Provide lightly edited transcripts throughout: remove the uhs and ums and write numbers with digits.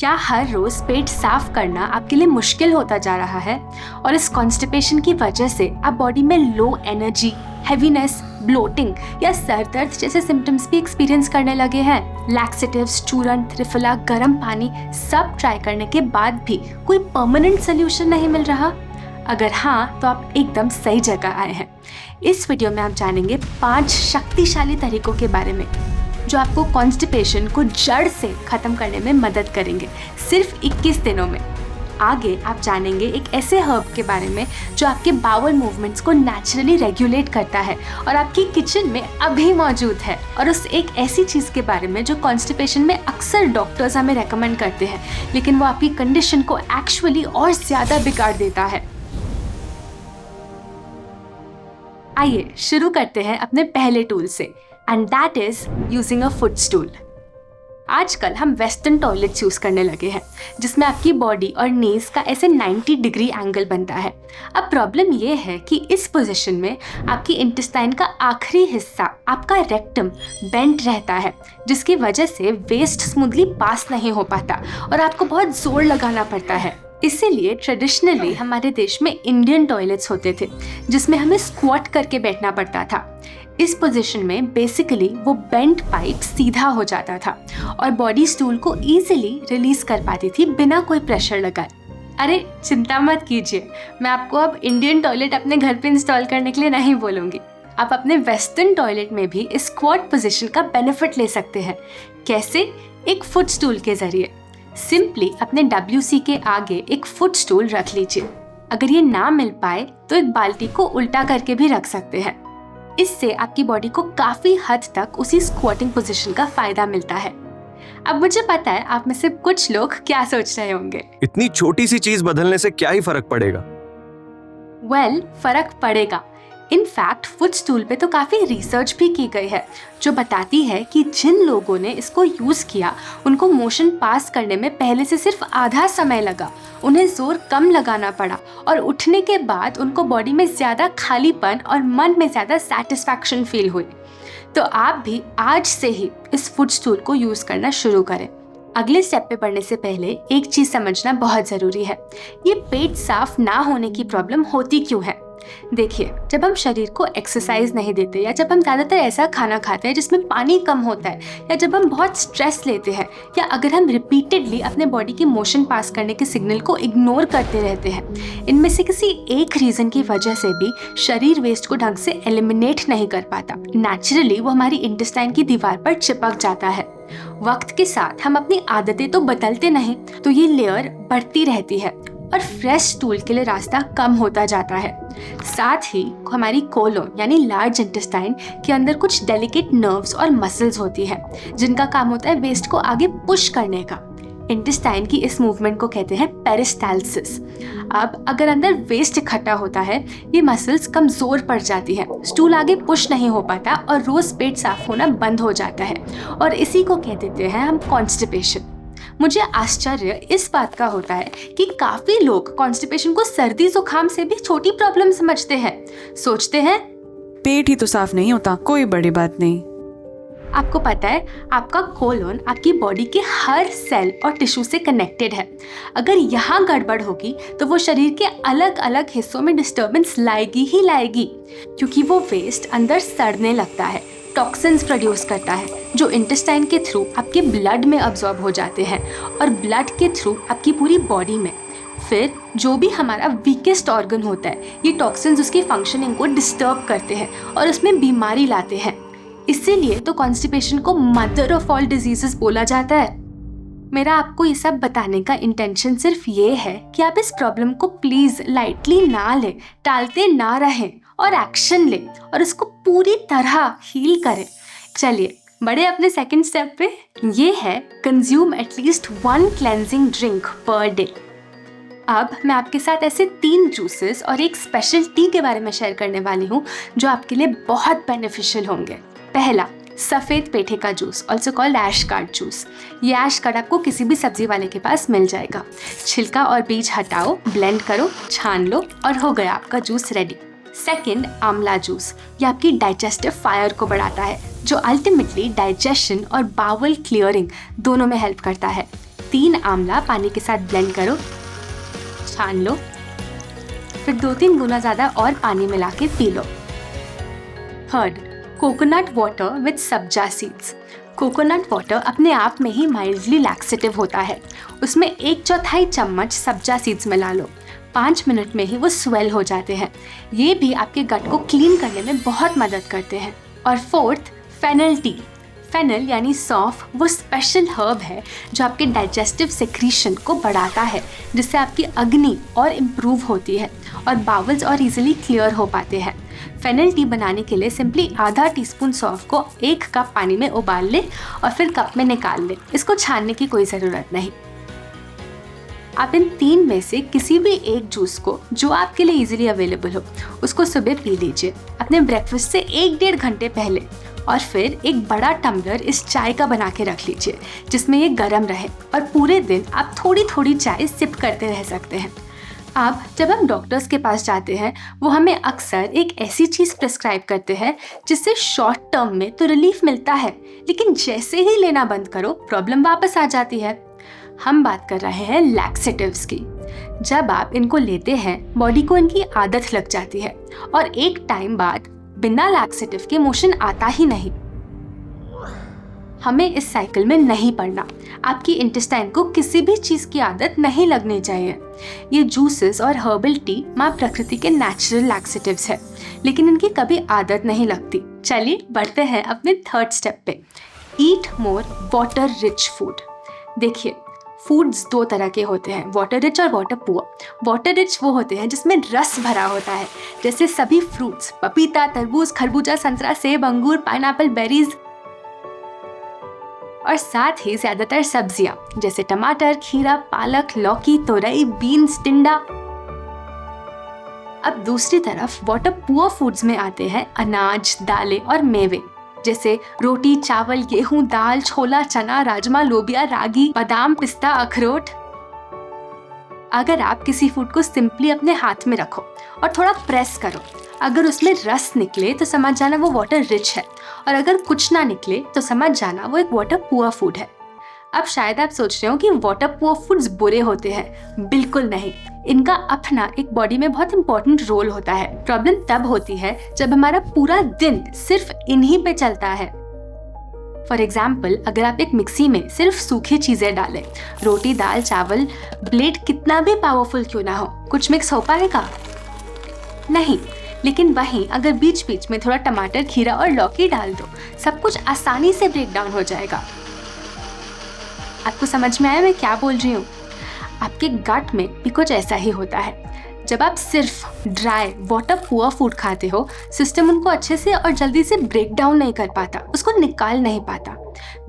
क्या हर रोज पेट साफ करना आपके लिए मुश्किल होता जा रहा है और इस कॉन्स्टिपेशन की वजह से आप बॉडी में लो एनर्जी, हैवीनेस, ब्लोटिंग या सर दर्द जैसे सिम्टम्स भी एक्सपीरियंस करने लगे हैं? लैक्सेटिव्स, चूरन, त्रिफला, गर्म पानी सब ट्राई करने के बाद भी कोई परमानेंट सोल्यूशन नहीं मिल रहा? अगर हाँ, तो आप एकदम सही जगह आए हैं। इस वीडियो में आप जानेंगे 5 शक्तिशाली तरीकों के बारे में जो आपको कॉन्स्टिपेशन को जड़ से खत्म करने में मदद करेंगे सिर्फ 21 दिनों में। आगे आप जानेंगे एक ऐसे हर्ब के बारे में जो आपके बाउल मूवमेंट्स को नेचुरली रेगुलेट करता है और आपकी किचन में अभी मौजूद है, और उस एक ऐसी चीज़ के बारे में जो कॉन्स्टिपेशन में अक्सर डॉक्टर्स हमें रेकमेंड करते हैं, लेकिन वो आपकी कंडीशन को एक्चुअली और ज़्यादा बिगाड़ देता है। आइए शुरू करते हैं अपने पहले टूल से, and that is using a foot stool. आजकल हम वेस्टर्न टॉयलेट्स यूज करने लगे हैं जिसमें आपकी बॉडी और नीज का ऐसे 90 डिग्री एंगल बनता है। अब प्रॉब्लम ये है कि इस पोजीशन में आपकी इंटेस्टाइन का आखिरी हिस्सा, आपका रेक्टम, बेंट रहता है, जिसकी वजह से वेस्ट स्मूथली पास नहीं हो पाता और आपको बहुत जोर लगाना पड़ता है। इसीलिए ट्रेडिशनली हमारे देश में इंडियन टॉयलेट्स होते थे जिसमें हमें स्क्वाट करके बैठना पड़ता था। इस पोजीशन में बेसिकली वो बेंट पाइप सीधा हो जाता था और बॉडी स्टूल को इजीली रिलीज कर पाती थी बिना कोई प्रेशर लगाए। अरे चिंता मत कीजिए, मैं आपको अब इंडियन टॉयलेट अपने घर पे इंस्टॉल करने के लिए नहीं बोलूँगी। आप अपने वेस्टर्न टॉयलेट में भी इस स्क्वाट पोजीशन का बेनिफिट ले सकते हैं। कैसे? एक फुट स्टूल के जरिए। सिंपली अपने WC के आगे एक फुट स्टूल रख लीजिए। अगर ये ना मिल पाए तो एक बाल्टी को उल्टा करके भी रख सकते हैं। इससे आपकी बॉडी को काफी हद तक उसी स्क्वाटिंग पोजीशन का फायदा मिलता है। अब मुझे पता है आप में से कुछ लोग क्या सोच रहे होंगे, इतनी छोटी सी चीज बदलने से क्या ही फर्क पड़ेगा? फर्क पड़ेगा। इनफैक्ट फुट स्टूल पे तो काफ़ी रिसर्च भी की गई है जो बताती है कि जिन लोगों ने इसको यूज़ किया उनको मोशन पास करने में पहले से सिर्फ आधा समय लगा, उन्हें जोर कम लगाना पड़ा और उठने के बाद उनको बॉडी में ज़्यादा खालीपन और मन में ज़्यादा सेटिस्फैक्शन फील हुई। तो आप भी आज से ही इस फुट स्टूल को यूज़ करना शुरू करें। अगले स्टेप पे बढ़ने से पहले एक चीज़ समझना बहुत ज़रूरी है, ये पेट साफ ना होने की प्रॉब्लम होती क्यों है। देखिए, जब हम शरीर को एक्सरसाइज नहीं देते या जब हम ज़्यादातर ऐसा खाना खाते हैं जिसमें पानी कम होता है या जब हम बहुत स्ट्रेस लेते हैं या अगर हम रिपीटेडली अपने बॉडी की मोशन पास करने के सिग्नल को इग्नोर करते रहते हैं, इनमें से किसी एक रीज़न की वजह से भी शरीर वेस्ट को ढंग से एलिमिनेट नहीं कर पाता। नेचुरली वो हमारी इंटेस्टाइन की दीवार पर चिपक जाता है। वक्त के साथ हम अपनी आदतें तो बदलते नहीं, तो ये लेयर बढ़ती रहती है और फ्रेश स्टूल के लिए रास्ता कम होता जाता है। साथ ही हमारी कोलोन यानी लार्ज इंटेस्टाइन के अंदर कुछ डेलिकेट नर्व्स और मसल्स होती हैं जिनका काम होता है वेस्ट को आगे पुश करने का। इंटेस्टाइन की इस मूवमेंट को कहते हैं पेरिस्टाल्सिस। अब अगर अंदर वेस्ट इकट्ठा होता है, ये मसल्स कमजोर पड़ जाती हैं, स्टूल आगे पुश नहीं हो पाता और रोज पेट साफ होना बंद हो जाता है, और इसी को कह देते हैं हम कॉन्स्टिपेशन। मुझे आश्चर्य इस बात का होता है कि काफी लोग कॉन्स्टिपेशन को सर्दी जुकाम से भी छोटी प्रॉब्लम समझते हैं। सोचते हैं पेट ही तो साफ नहीं होता, कोई बड़ी बात नहीं। आपको पता है, आपका कोलोन आपकी बॉडी के हर सेल और टिश्यू से कनेक्टेड है। अगर यहाँ गड़बड़ होगी तो वो शरीर के अलग अलग हिस्सों में डिस्टर्बेंस लाएगी ही लाएगी, क्योंकि वो वेस्ट अंदर सड़ने लगता है, टॉक्सिन्स प्रोड्यूस करता है जो इंटेस्टाइन के थ्रू आपके ब्लड में अब्जॉर्ब हो जाते हैं और ब्लड के थ्रू आपकी पूरी बॉडी में। फिर जो भी हमारा वीकेस्ट ऑर्गन होता है, ये टॉक्सिन्स उसकी फंक्शनिंग को डिस्टर्ब करते हैं और उसमें बीमारी लाते हैं। इसीलिए तो कॉन्स्टिपेशन को मदर ऑफ ऑल डिजीजेस बोला जाता है। मेरा आपको ये सब बताने का इंटेंशन सिर्फ ये है कि आप इस प्रॉब्लम को प्लीज लाइटली ना लें, टालते ना रहें और एक्शन लें और इसको पूरी तरह हील करें। चलिए बढ़े अपने सेकंड स्टेप पे। ये है consume at least 1 cleansing drink per day. अब मैं आपके साथ ऐसे 3 जूसेस और एक स्पेशल टी के बारे में शेयर करने वाली हूँ जो आपके लिए बहुत बेनिफिशियल होंगे। पहला, सफ़ेद पेठे का जूस, ऑल्सो कॉल्ड ऐश कार्ड जूस। ये ऐश कार्ड आपको किसी भी सब्जी वाले के पास मिल जाएगा। छिलका और बीज हटाओ, ब्लेंड करो, छान लो और हो गया आपका जूस रेडी। सेकंड, आंवला जूस। ये आपकी डाइजेस्टिव फायर को बढ़ाता है जो अल्टीमेटली डाइजेशन और बावल क्लियरिंग दोनों में हेल्प करता है। 3 आंवला पानी के साथ ब्लेंड करो, छान लो, फिर 2-3 गुना ज़्यादा और पानी मिला के पी लो। Third, coconut water with sabja seeds. Coconut water अपने आप में ही माइल्डली लैक्सेटिव होता है। उसमें 1/4 चम्मच सब्जा सीड्स मिला लो, 5 मिनट में ही वो स्वेल हो जाते हैं। ये भी आपके गट को क्लीन करने में बहुत मदद करते हैं। और फोर्थ, फेनल टी। फेनल यानी सौंफ वो स्पेशल हर्ब है जो आपके डाइजेस्टिव सेक्रीशन को बढ़ाता है, जिससे आपकी अग्नि और इम्प्रूव होती है और बावल्स और इजीली क्लियर हो पाते हैं। फेनल टी बनाने के लिए सिंपली आधा टीस्पून सौंफ को 1 कप पानी में उबाल ले और फिर कप में निकाल ले। इसको छानने की कोई ज़रूरत नहीं। आप इन 3 में से किसी भी एक जूस को जो आपके लिए इजीली अवेलेबल हो उसको सुबह पी लीजिए अपने ब्रेकफास्ट से 1-1.5 घंटे पहले। और फिर एक बड़ा टम्बलर इस चाय का बना के रख लीजिए जिसमें ये गर्म रहे और पूरे दिन आप थोड़ी थोड़ी चाय सिप करते रह सकते हैं। अब जब हम डॉक्टर्स के पास जाते हैं वो हमें अक्सर एक ऐसी चीज़ प्रिस्क्राइब करते हैं जिससे शॉर्ट टर्म में तो रिलीफ मिलता है, लेकिन जैसे ही लेना बंद करो प्रॉब्लम वापस आ जाती है। हम बात कर रहे हैं लैक्सेटिव्स की। जब आप इनको लेते हैं बॉडी को इनकी आदत लग जाती है और एक टाइम बाद बिना लैक्सेटिव के मोशन आता ही नहीं। हमें इस साइकिल में नहीं पड़ना। आपकी इंटेस्टाइन को किसी भी चीज़ की आदत नहीं लगनी चाहिए। ये जूसेस और हर्बल टी माँ प्रकृति के नेचुरल लैक्सेटिव्स है, लेकिन इनकी कभी आदत नहीं लगती। चलिए बढ़ते हैं अपने थर्ड स्टेप पे, ईट मोर वाटर रिच फूड। देखिए, फूड्स 2 तरह के होते हैं, वाटर रिच और वाटर पुअर। वाटर रिच वो होते हैं जिसमें रस भरा होता है, जैसे सभी फ्रूट्स, पपीता, तरबूज, खरबूजा, संतरा, सेब, अंगूर, पाइनएप्पल, बेरीज और साथ ही ज़्यादातर सब्जियां जैसे टमाटर, खीरा, पालक, लौकी, तोरई, बीन्स, टिंडा। अब दूसरी तरफ वाटर पुअर फूड्स में आते हैं अनाज, दालें और मेवे जैसे रोटी, चावल, गेहूं, दाल, छोला, चना, राजमा, लोबिया, रागी, बादाम, पिस्ता, अखरोट। अगर आप किसी फूड को सिंपली अपने हाथ में रखो और थोड़ा प्रेस करो, अगर उसमें रस निकले तो समझ जाना वो वाटर रिच है, और अगर कुछ ना निकले तो समझ जाना वो एक वाटर पुअर फूड है। अब शायद आप सोच रहे हो कि वाटर पुअर फूड्स बुरे होते हैं। बिल्कुल नहीं, इनका अपना एक बॉडी में बहुत इंपॉर्टेंट रोल होता है। प्रॉब्लम तब होती है जब हमारा पूरा दिन सिर्फ इन्हीं पे चलता है। फॉर एग्जाम्पल, अगर आप एक मिक्सी में सिर्फ सूखी चीजें डालें, रोटी, दाल, चावल, ब्लेड कितना भी पावरफुल क्यों ना हो, कुछ मिक्स हो पाएगा? नहीं। लेकिन वहीं अगर बीच बीच में थोड़ा टमाटर, खीरा और लौकी डाल दो, सब कुछ आसानी से ब्रेक डाउन हो जाएगा। आपको समझ में आया मैं क्या बोल रही हूँ? आपके गट में भी कुछ ऐसा ही होता है। जब आप सिर्फ ड्राई वाटर पुअर फूड खाते हो, सिस्टम उनको अच्छे से और जल्दी से ब्रेक डाउन नहीं कर पाता, उसको निकाल नहीं पाता।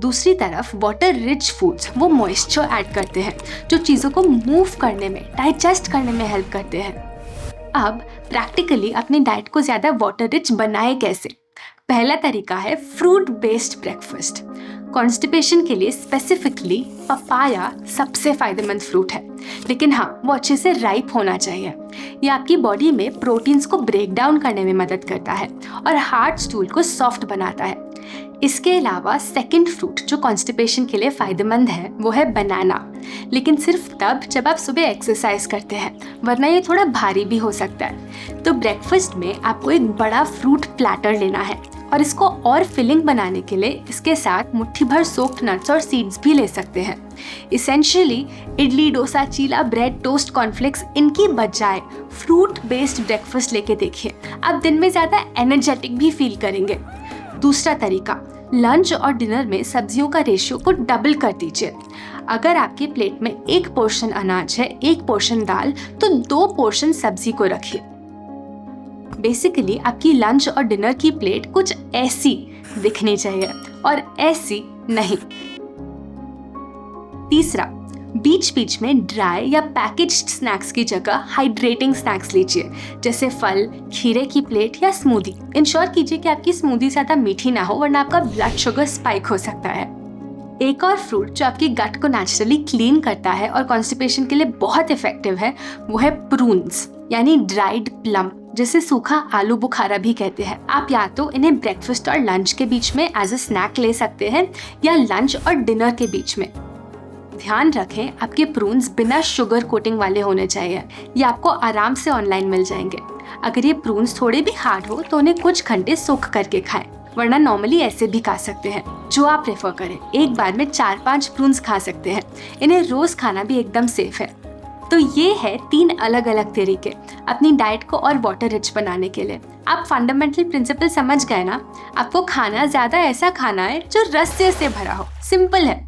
दूसरी तरफ वाटर रिच फूड्स वो मॉइस्चर ऐड करते हैं जो चीज़ों को मूव करने में, डाइजेस्ट करने में हेल्प करते हैं। अब प्रैक्टिकली अपनी डाइट को ज़्यादा वाटर रिच बनाए कैसे? पहला तरीका है फ्रूट बेस्ड ब्रेकफास्ट। कॉन्स्टिपेशन के लिए स्पेसिफिकली पपाया सबसे फायदेमंद फ्रूट है, लेकिन हाँ, वो अच्छे से राइप होना चाहिए। ये आपकी बॉडी में प्रोटीन्स को ब्रेक डाउन करने में मदद करता है और हार्ड स्टूल को सॉफ्ट बनाता है। इसके अलावा सेकंड फ्रूट जो कॉन्स्टिपेशन के लिए फ़ायदेमंद है वो है बनाना, लेकिन सिर्फ तब जब आप सुबह एक्सरसाइज करते हैं, वरना ये थोड़ा भारी भी हो सकता है। तो ब्रेकफास्ट में आपको एक बड़ा फ्रूट प्लेटर लेना है और इसको और फिलिंग बनाने के लिए इसके साथ मुट्ठी भर सोक्ड नट्स और सीड्स भी ले सकते हैं। इसेंशियली इडली, डोसा, चीला, ब्रेड, टोस्ट, कॉर्नफ्लेक्स इनकी बजाय फ्रूट बेस्ड ब्रेकफास्ट लेके देखिए, आप दिन में ज़्यादा एनर्जेटिक भी फील करेंगे। दूसरा तरीका, लंच और डिनर में सब्जियों का रेशियो को डबल कर दीजिए। अगर आपके प्लेट में 1 पोर्शन अनाज है, 1 पोर्शन दाल, तो 2 पोर्शन सब्जी को रखिए। बेसिकली आपकी लंच और डिनर की प्लेट कुछ ऐसी दिखनी चाहिए और ऐसी नहीं। तीसरा, बीच बीच में ड्राई या पैकेज्ड स्नैक्स की जगह हाइड्रेटिंग स्नैक्स लीजिए, जैसे फल, खीरे की प्लेट या स्मूदी। इंश्योर कीजिए कि आपकी स्मूदी ज़्यादा मीठी ना हो, वरना आपका ब्लड शुगर स्पाइक हो सकता है। एक और फ्रूट जो आपकी गट को नेचुरली क्लीन करता है और कॉन्स्टिपेशन के लिए बहुत इफेक्टिव है वो है प्रून्स, यानी ड्राइड प्लम, जिसे सूखा आलू बुखारा भी कहते हैं। आप या तो इन्हें ब्रेकफास्ट और लंच के बीच में एज अ स्नैक ले सकते हैं या लंच और डिनर के बीच में। ध्यान रखें आपके प्रून्स बिना शुगर कोटिंग वाले होने चाहिए। ये आपको आराम से ऑनलाइन मिल जाएंगे। अगर ये प्रून्स थोड़े भी हार्ड हो तो उन्हें कुछ घंटे सोख करके खाएं, वरना नॉर्मली ऐसे भी खा सकते हैं, जो आप प्रेफर करें। एक बार में 4-5 प्रून्स खा सकते हैं। इन्हें रोज खाना भी एकदम सेफ है। तो ये है 3 अलग अलग तरीके अपनी डाइट को और वाटर रिच बनाने के लिए। आप फंडामेंटल प्रिंसिपल समझ गए ना? आपको खाना ज्यादा ऐसा खाना है जो रस से भरा हो। सिंपल है।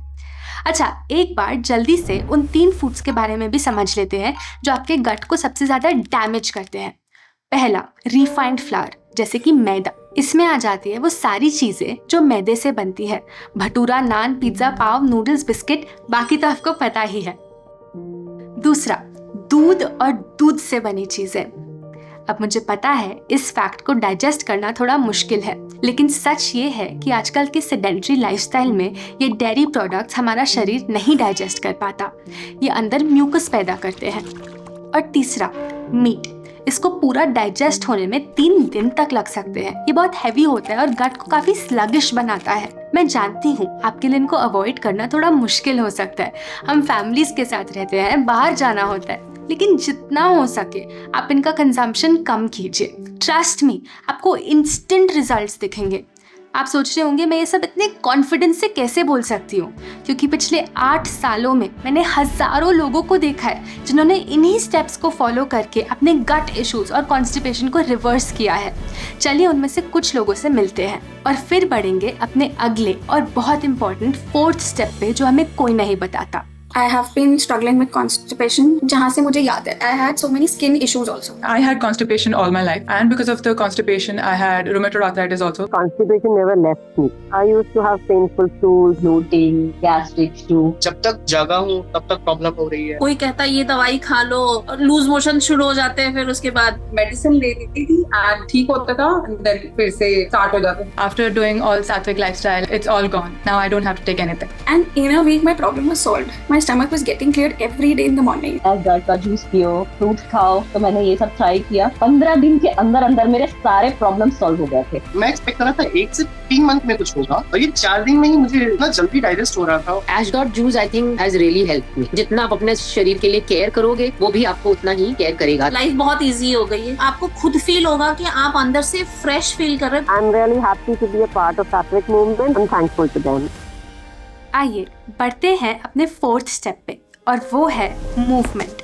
अच्छा, एक बार जल्दी से उन 3 फूड्स के बारे में भी समझ लेते हैं जो आपके गट को सबसे ज्यादा डैमेज करते हैं। पहला, रिफाइंड फ्लावर, जैसे कि मैदा। इसमें आ जाती है वो सारी चीजें जो मैदे से बनती है। भटूरा, नान, पिज्जा, पाव, नूडल्स, बिस्किट, बाकी तो आपको पता ही है। दूसरा, दूध और दूध से बनी चीजें। अब मुझे पता है इस फैक्ट को डाइजेस्ट करना थोड़ा मुश्किल है, लेकिन सच ये है कि आजकल के सेडेंट्री लाइफस्टाइल में ये डेयरी प्रोडक्ट्स हमारा शरीर नहीं डाइजेस्ट कर पाता। ये अंदर म्यूकस पैदा करते हैं। और तीसरा, मीट। इसको पूरा डाइजेस्ट होने में 3 दिन तक लग सकते हैं। ये बहुत हैवी होता है और गट को काफी स्लगिश बनाता है। मैं जानती हूँ आपके लिए इनको अवॉइड करना थोड़ा मुश्किल हो सकता है। हम फैमिलीज के साथ रहते हैं, बाहर जाना होता है, लेकिन जितना हो सके आप इनका कंजम्पशन कम कीजिए। ट्रस्ट मी, आपको इंस्टेंट रिजल्ट्स दिखेंगे। आप सोच रहे होंगे मैं ये सब इतने कॉन्फिडेंस से कैसे बोल सकती हूँ, क्योंकि पिछले 8 सालों में मैंने हजारों लोगों को देखा है जिन्होंने इन्हीं स्टेप्स को फॉलो करके अपने गट इश्यूज और कॉन्स्टिपेशन को रिवर्स किया है। चलिए उनमें से कुछ लोगों से मिलते हैं और फिर बढ़ेंगे अपने अगले और बहुत इंपॉर्टेंट 4th स्टेप पे, जो हमें कोई नहीं बताता। I have been struggling with constipation. जहाँ से मुझे याद है, I had so many skin issues also. I had constipation all my life, and because of the constipation, I had rheumatoid arthritis also. Constipation never left me. I used to have painful stools, bloating, gastric too. जब तक जगा हूँ तब तक problem हो रही है। कोई कहता है ये दवाई खा लो, लूज मोशन शुरू हो जाते हैं, फिर उसके बाद मेडिसिन ले लेती थी and ठीक होता था, then फिर से स्टार्ट हो जाता। After doing all sattvic lifestyle, it's all gone. Now I don't have to take anything. And in a week my problem was solved. My stomach was getting cleared every day in the morning. गट का juice पियो, fruits खाओ। तो मैंने ये सब try किया। 15 दिन के अंदर अंदर मेरे सारे प्रॉब्लम सॉल्व हो गए थे। मैं एक्सपेक्ट कर रहा था 1 से 3 मंथ में कुछ होगा, और ये 4 दिन में ही मुझे इतना जल्दी डाइजेस्ट हो रहा था। Ash gourd juice I think has really helped me. जितना आप अपने शरीर के लिए केयर करोगे, वो भी आपको उतना ही केयर करेगा। लाइफ बहुत इजी हो गई है। आपको खुद फील होगा कि आप अंदर से फ्रेश फील कर रहे हैं। I am really happy to be a part of Sattvik movement and thankful to them. आइए बढ़ते हैं अपने 4th स्टेप पे, और वो है मूवमेंट।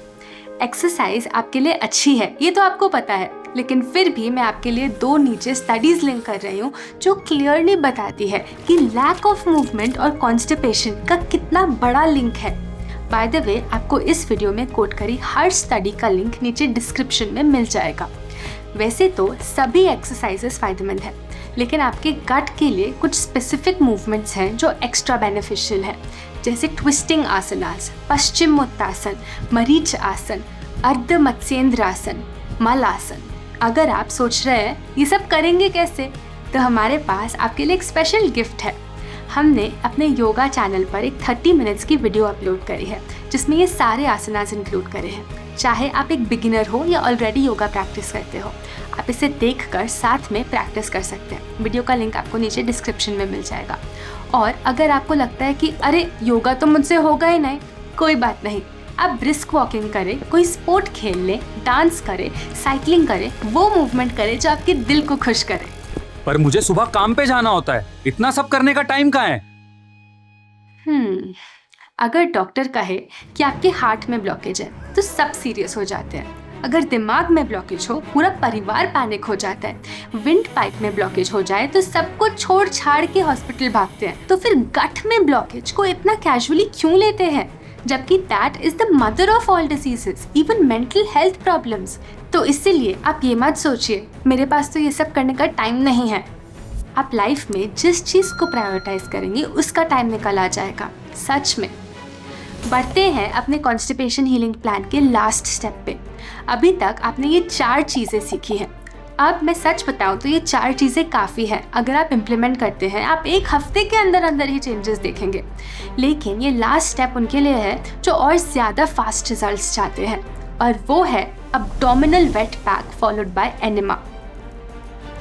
एक्सरसाइज आपके लिए अच्छी है, ये तो आपको पता है, लेकिन फिर भी मैं आपके लिए 2 नीचे स्टडीज लिंक कर रही हूँ जो क्लियरली बताती है कि लैक ऑफ मूवमेंट और कॉन्स्टिपेशन का कितना बड़ा लिंक है। बाय द वे, आपको इस वीडियो में कोट करी हर स्टडी का लिंक नीचे डिस्क्रिप्शन में मिल जाएगा। वैसे तो सभी एक्सरसाइजेस फायदेमंद है, लेकिन आपके गट के लिए कुछ स्पेसिफिक मूवमेंट्स हैं जो एक्स्ट्रा बेनिफिशियल है, जैसे ट्विस्टिंग आसनास, पश्चिमोत्तासन, मरीच आसन, अर्ध मत्स्येंद्र आसन, मल आसन। अगर आप सोच रहे हैं ये सब करेंगे कैसे, तो हमारे पास आपके लिए एक स्पेशल गिफ्ट है। हमने अपने योगा चैनल पर एक 30 मिनट्स की वीडियो अपलोड करी है जिसमें ये सारे आसनास इंक्लूड करे हैं। चाहे आप एक बिगिनर हो या ऑलरेडी योगा प्रैक्टिस करते हो, आप इसे देखकर साथ में प्रैक्टिस कर सकते हैं। वीडियो का लिंक आपको नीचे डिस्क्रिप्शन में मिल जाएगा। और अगर आपको लगता है कि अरे योगा तो मुझसे होगा ही नहीं, कोई बात नहीं, आप ब्रिस्क वॉकिंग करें, कोई स्पोर्ट खेल लें, डांस करें, साइकिलिंग करें, वो मूवमेंट करें जो आपके दिल को खुश करे। पर मुझे सुबह काम पे जाना होता है, इतना सब करने का टाइम कहाँ है? अगर डॉक्टर कहे कि आपके हार्ट में ब्लॉकेज है तो सब सीरियस हो जाते हैं। अगर दिमाग में ब्लॉकेज हो, पूरा परिवार पैनिक हो जाता है। विंड पाइप में ब्लॉकेज हो जाए तो सबको छोड़ छाड़ के हॉस्पिटल भागते हैं। तो फिर गट में ब्लॉकेज को इतना कैजुअली क्यों लेते हैं, जबकि that is the mother of all diseases, even mental health problems. तो इसीलिए आप ये मत सोचिए मेरे पास तो ये सब करने का टाइम नहीं है। आप लाइफ में जिस चीज़ को प्रायोरिटाइज करेंगे उसका टाइम निकल आ जाएगा, सच में। बढ़ते हैं अपने कॉन्स्टिपेशन हीलिंग प्लान के लास्ट स्टेप पे। अभी तक आपने ये 4 चीज़ें सीखी हैं। अब मैं सच बताऊं तो ये 4 चीज़ें काफ़ी हैं। अगर आप इम्प्लीमेंट करते हैं, आप 1 हफ्ते के अंदर अंदर ही चेंजेस देखेंगे। लेकिन ये लास्ट स्टेप उनके लिए है जो और ज़्यादा फास्ट रिजल्ट्स चाहते हैं, और वो है abdominal wet pack followed by enema.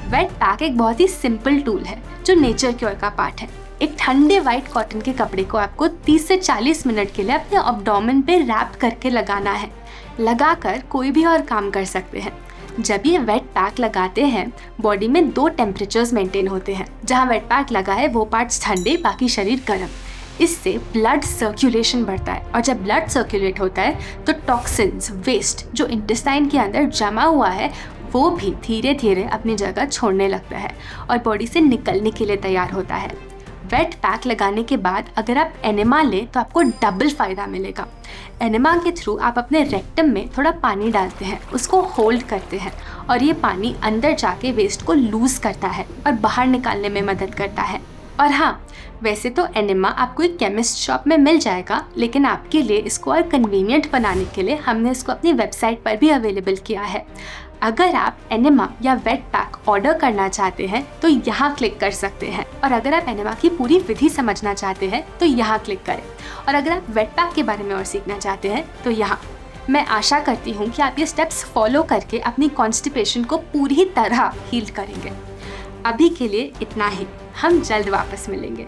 Wet pack एक बहुत ही सिंपल टूल है जो नेचर क्योर का पार्ट है। एक ठंडे वाइट कॉटन के कपड़े को आपको 30 से 40 मिनट के लिए अपने एब्डोमेन पे रैप करके लगाना है। लगाकर कोई भी और काम कर सकते हैं। जब ये वेट पैक लगाते हैं, बॉडी में 2 टेम्परेचर्स मेंटेन होते हैं। जहाँ वेट पैक लगा है वो पार्ट्स ठंडे, बाकी शरीर गर्म। इससे ब्लड सर्कुलेशन बढ़ता है और जब ब्लड सर्कुलेट होता है तो टॉक्सिन्स, वेस्ट जो इंटेस्टाइन के अंदर जमा हुआ है वो भी धीरे धीरे अपनी जगह छोड़ने लगता है और बॉडी से निकलने के लिए तैयार होता है। वेट पैक लगाने के बाद अगर आप एनेमा लें तो आपको डबल फ़ायदा मिलेगा। एनेमा के थ्रू आप अपने रेक्टम में थोड़ा पानी डालते हैं, उसको होल्ड करते हैं और ये पानी अंदर जाके वेस्ट को लूज़ करता है और बाहर निकालने में मदद करता है। और हाँ, वैसे तो एनेमा आपको एक केमिस्ट शॉप में मिल जाएगा, लेकिन आपके लिए इसको और कन्वीनियंट बनाने के लिए हमने इसको अपनी वेबसाइट पर भी अवेलेबल किया है। अगर आप एनेमा या वेट पैक ऑर्डर करना चाहते हैं तो यहाँ क्लिक कर सकते हैं, और अगर आप एनेमा की पूरी विधि समझना चाहते हैं तो यहाँ क्लिक करें, और अगर आप वेट पैक के बारे में और सीखना चाहते हैं तो यहाँ। मैं आशा करती हूँ कि आप ये स्टेप्स फॉलो करके अपनी कॉन्स्टिपेशन को पूरी तरह हील करेंगे। अभी के लिए इतना ही, हम जल्द वापस मिलेंगे।